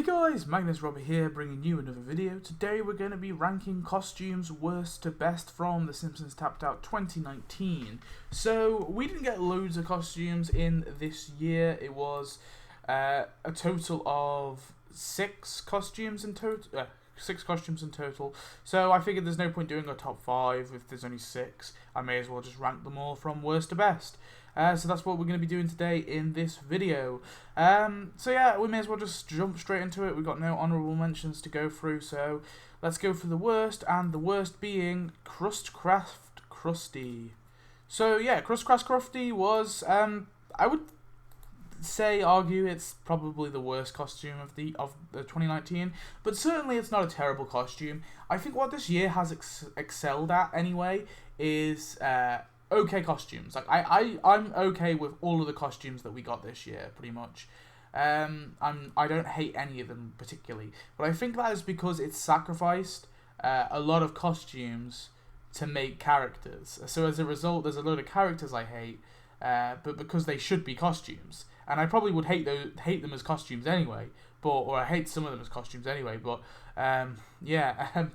Hey guys, Magnus here, bringing you another video. Today we're going to be ranking costumes worst to best from the Simpsons Tapped Out 2019. So we didn't get loads of costumes in this year. It was a total of six costumes in total. So I figured there's no point doing a top 5 if there's only 6. I may as well just rank them all from worst to best. So that's what we're going to be doing today in this video. So yeah, we may as well just jump straight into it. We've got no honourable mentions to go through, so let's go for the worst, and the worst being Crustcraft Krusty. So yeah, Crustcraft Krusty was, I would argue it's probably the worst costume of the 2019, but certainly it's not a terrible costume. I think what this year has excelled at anyway is okay costumes. Like I'm okay with all of the costumes that we got this year, pretty much. I don't hate any of them particularly, but I think that is because it's sacrificed a lot of costumes to make characters. So as a result, there's a load of characters I hate, but because they should be costumes, and I probably would hate them as costumes anyway, or I hate some of them as costumes anyway. But yeah.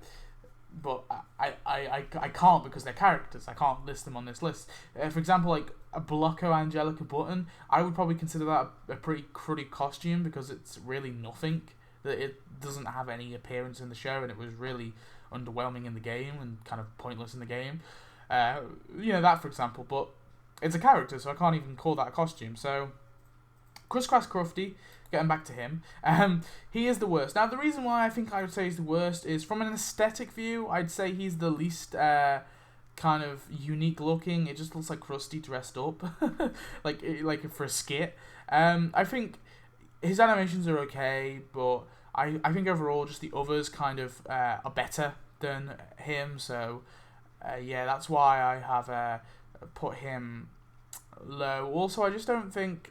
But I can't because they're characters. I can't list them on this list. For example, like a Blocko Angelica Button, I would probably consider that a pretty cruddy costume because it's really nothing. That it doesn't have any appearance in the show, and it was really underwhelming in the game and kind of pointless in the game. That for example. But it's a character, so I can't even call that a costume. So Crustcraft Krusty, getting back to him, he is the worst. Now, the reason why I think I would say he's the worst is from an aesthetic view, I'd say he's the least kind of unique looking. It just looks like Krusty dressed up, like for a skit. I think his animations are okay, but I think overall just the others kind of are better than him. So yeah, that's why I have put him low. Also, I just don't think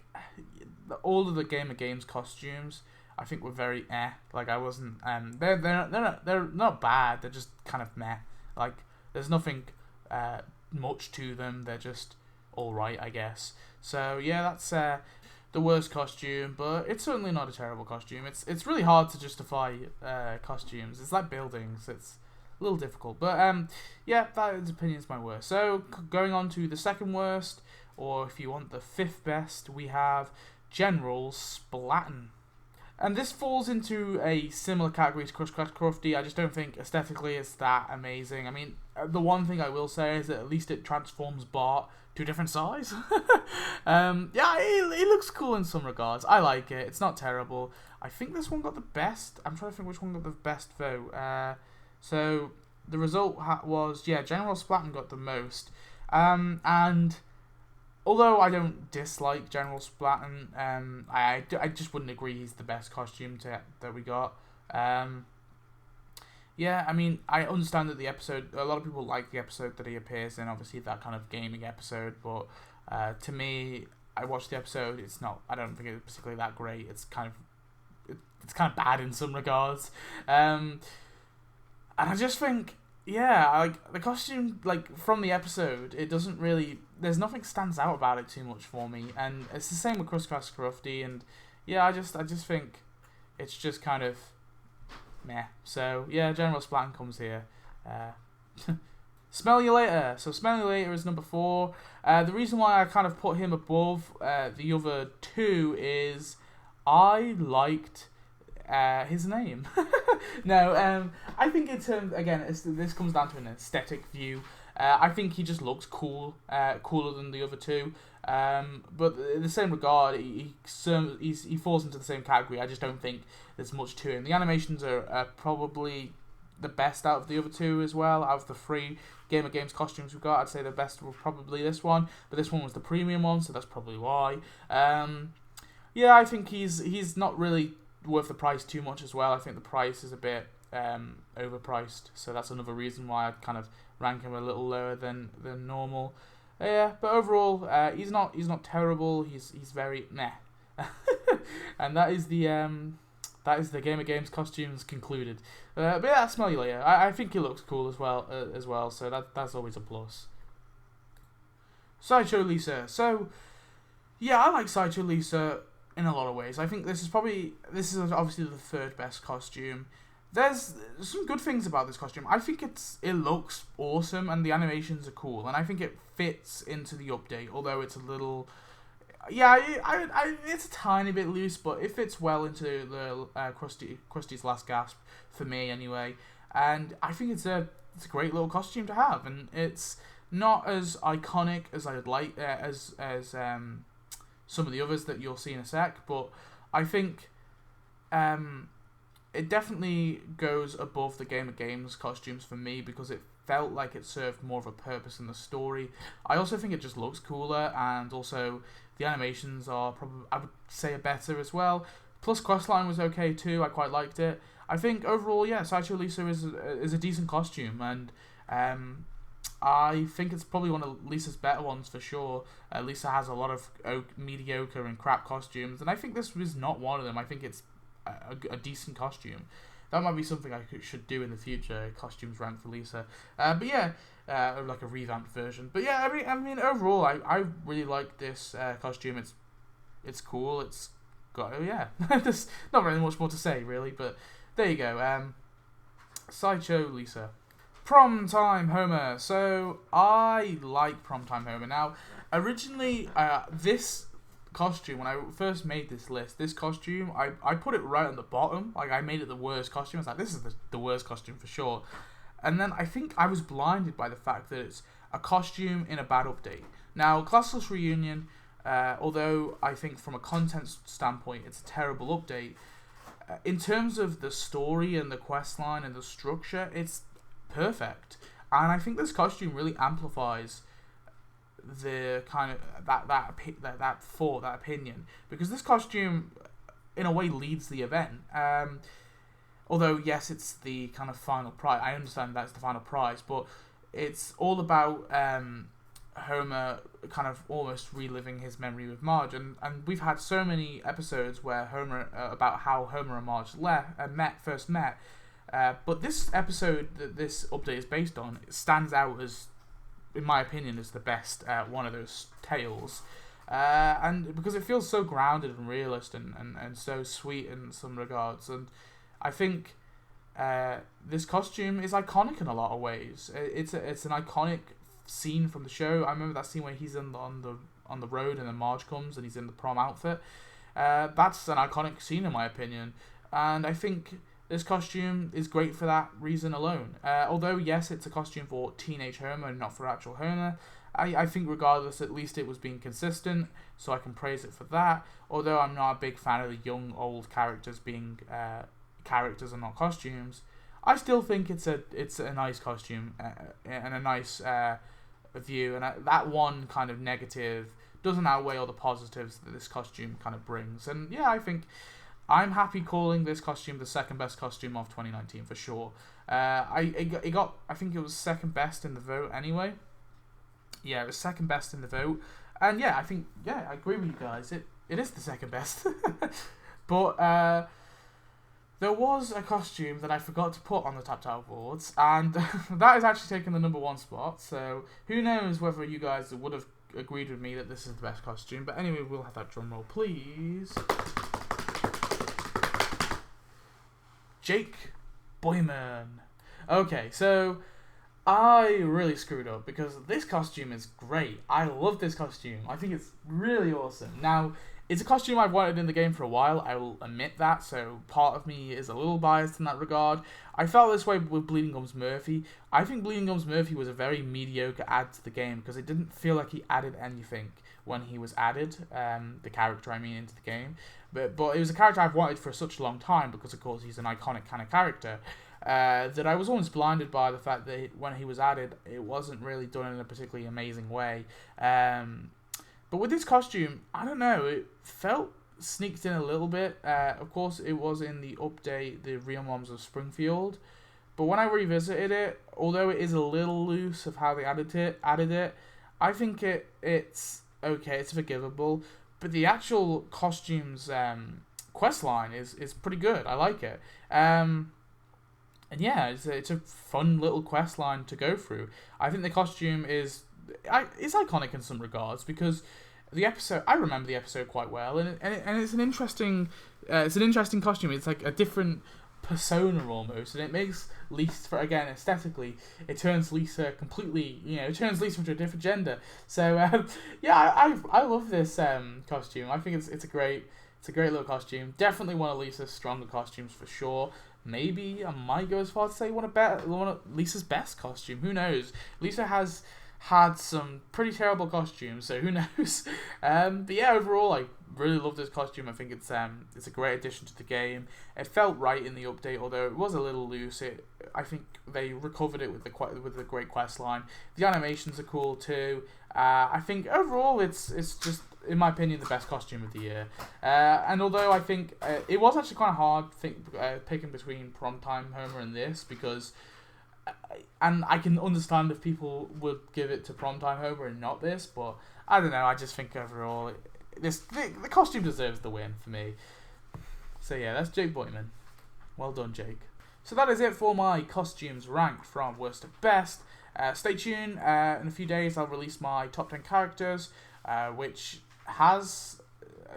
all of the Game of Games costumes I think were very like I wasn't they're not bad, they're just kind of meh. Like there's nothing much to them, they're just alright, I guess. So yeah, that's the worst costume, but it's certainly not a terrible costume. It's really hard to justify costumes. It's like buildings, it's a little difficult, but yeah, that in opinion is my worst. So going on to the second worst, or if you want the 5th best, we have General Splatton. And this falls into a similar category to Crustcraft Krusty. I just don't think aesthetically it's that amazing. I mean, the one thing I will say is that at least it transforms Bart to a different size. Yeah, it looks cool in some regards. I like it. It's not terrible. I think this one got the best. I'm trying to think which one got the best vote. So the result was, yeah, General Splatton got the most. And although I don't dislike General Splatton, I just wouldn't agree he's the best costume that we got. Yeah, I mean, I understand that the episode, a lot of people like the episode that he appears in, obviously that kind of gaming episode, but to me, I watched the episode, I don't think it's particularly that great. It's kind of bad in some regards. And I just think, yeah, like the costume, like from the episode, it doesn't really. There's nothing stands out about it too much for me, and it's the same with Crustcraft Krusty, and yeah, I just think it's just kind of meh. So yeah, General Splatton comes here. Smell You Later. So Smell You Later is number 4. The reason why I kind of put him above the other 2 is I liked his name. No, I think in terms, again, this comes down to an aesthetic view. I think he just looks cool, cooler than the other 2. But in the same regard, he falls into the same category. I just don't think there's much to him. The animations are probably the best out of the other 2 as well. Out of the 3 Game of Games costumes we've got, I'd say the best was probably this one. But this one was the premium one, so that's probably why. Yeah, I think he's not really worth the price too much as well. I think the price is a bit overpriced, so that's another reason why I'd kind of rank him a little lower than normal. Yeah, but overall, he's not terrible. He's very meh. And that is the Game of Games costumes concluded. But yeah, I'll Smell You Later. I think he looks cool as well. So that's always a plus. Sideshow Lisa. So yeah, I like Sideshow Lisa in a lot of ways. I think this is obviously the third best costume. There's some good things about this costume. I think it looks awesome and the animations are cool, and I think it fits into the update. Although it's a little, yeah, it's a tiny bit loose, but it fits well into the Krusty's Last Gasp for me anyway. And I think it's a great little costume to have, and it's not as iconic as I would like as some of the others that you'll see in a sec, but I think it definitely goes above the Game of Games costumes for me because it felt like it served more of a purpose in the story. I also think it just looks cooler, and also the animations are probably, I would say, better as well. Plus, questline was okay too. I quite liked it. I think overall, yeah, Sideshow Lisa is a decent costume, and I think it's probably one of Lisa's better ones for sure. Lisa has a lot of mediocre and crap costumes, and I think this was not one of them. I think it's a decent costume. That might be something I should do in the future, costumes rank for Lisa. But yeah, like a revamped version. But yeah, I mean overall, I really like this costume. It's cool. It's got, yeah, there's not really much more to say really, but there you go. Sideshow Lisa. Prom Time Homer. So I like Prom Time Homer. Now, originally, this costume, when I first made this list, this costume, I put it right on the bottom. Like, I made it the worst costume. I was like, this is the worst costume for sure. And then I think I was blinded by the fact that it's a costume in a bad update. Now, Classless Reunion, although I think from a content standpoint it's a terrible update, in terms of the story and the questline and the structure, it's perfect. And I think this costume really amplifies the kind of that opinion, because this costume in a way leads the event. Although yes, it's the kind of final prize. I understand that's the final prize, but it's all about Homer kind of almost reliving his memory with Marge, and we've had so many episodes where Homer about how Homer and Marge first met. But this episode that this update is based on stands out as, in my opinion, as the best one of those tales. And because it feels so grounded and realist and so sweet in some regards. And I think this costume is iconic in a lot of ways. It's an iconic scene from the show. I remember that scene where he's on the road and then Marge comes and he's in the prom outfit. That's an iconic scene in my opinion. And I think this costume is great for that reason alone. Although, yes, it's a costume for teenage Homer and not for actual Homer, I think regardless, at least it was being consistent, so I can praise it for that. Although I'm not a big fan of the young, old characters being characters and not costumes, I still think it's a nice costume and a nice view. And that one kind of negative doesn't outweigh all the positives that this costume kind of brings. And yeah, I think I'm happy calling this costume the second best costume of 2019 for sure. I think it was second best in the vote anyway. Yeah, it was second best in the vote. And yeah, I agree with you guys. It is the second best. But there was a costume that I forgot to put on the Tap Tap Awards, and that is actually taking the number one spot. So who knows whether you guys would have agreed with me that this is the best costume. But anyway, we'll have that drum roll, please. Jake Boyman. Okay, so I really screwed up because this costume is great. I love this costume. I think it's really awesome. Now, it's a costume I've wanted in the game for a while, I will admit that, so part of me is a little biased in that regard. I felt this way with Bleeding Gums Murphy. I think Bleeding Gums Murphy was a very mediocre add to the game because it didn't feel like he added anything when he was added, the character I mean, into the game. But it was a character I've wanted for such a long time because, of course, he's an iconic kind of character. That I was almost blinded by the fact that when he was added, it wasn't really done in a particularly amazing way. But with this costume, I don't know, it felt sneaked in a little bit. Of course, it was in the update, The Real Moms of Springfield. But when I revisited it, although it is a little loose of how they added it, I think it's okay, it's forgivable. But the actual costume's questline is pretty good. I like it. And yeah, it's a fun little questline to go through. I think the costume is iconic in some regards because the episode, I remember the episode quite well, and it's an interesting costume. It's like a different persona almost, and it makes Lisa, for, again, aesthetically, it turns Lisa completely, it turns Lisa into a different gender. So yeah, I love this costume. I think it's a great little costume. Definitely one of Lisa's stronger costumes for sure. Maybe I might go as far to say one of Lisa's best costume. Who knows? Lisa has had some pretty terrible costumes, so who knows? But yeah, overall, I really love this costume. I think it's a great addition to the game. It felt right in the update, although it was a little loose. I think they recovered it with the great quest line. The animations are cool too. I think overall, it's just, in my opinion, the best costume of the year. And although I think it was actually kind of hard picking between Prom Time Homer and this, because and I can understand if people would give it to Prom Time Homer and not this, but I don't know. I just think overall, the costume deserves the win for me. So yeah, that's Jake Boyman. Well done, Jake. So that is it for my costumes ranked from worst to best. Stay tuned. In a few days, I'll release my top 10 characters, which has...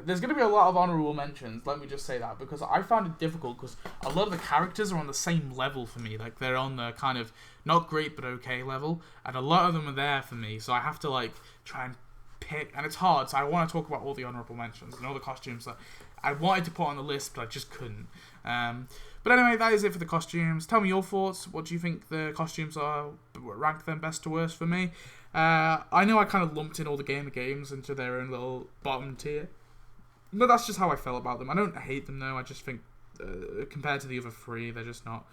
There's going to be a lot of honourable mentions, let me just say that, because I found it difficult, because a lot of the characters are on the same level for me. Like, they're on the kind of not great but okay level, and a lot of them are there for me, so I have to, like, try and pick, and it's hard, so I want to talk about all the honourable mentions and all the costumes that I wanted to put on the list, but I just couldn't. But anyway, that is it for the costumes. Tell me your thoughts. What do you think the costumes are? Rank them best to worst for me. I know I kind of lumped in all the games into their own little bottom tier, but that's just how I felt about them. I don't hate them though. I just think compared to the other three, they're just not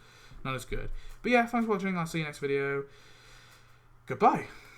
as good. But yeah, thanks for watching. I'll see you next video. Goodbye.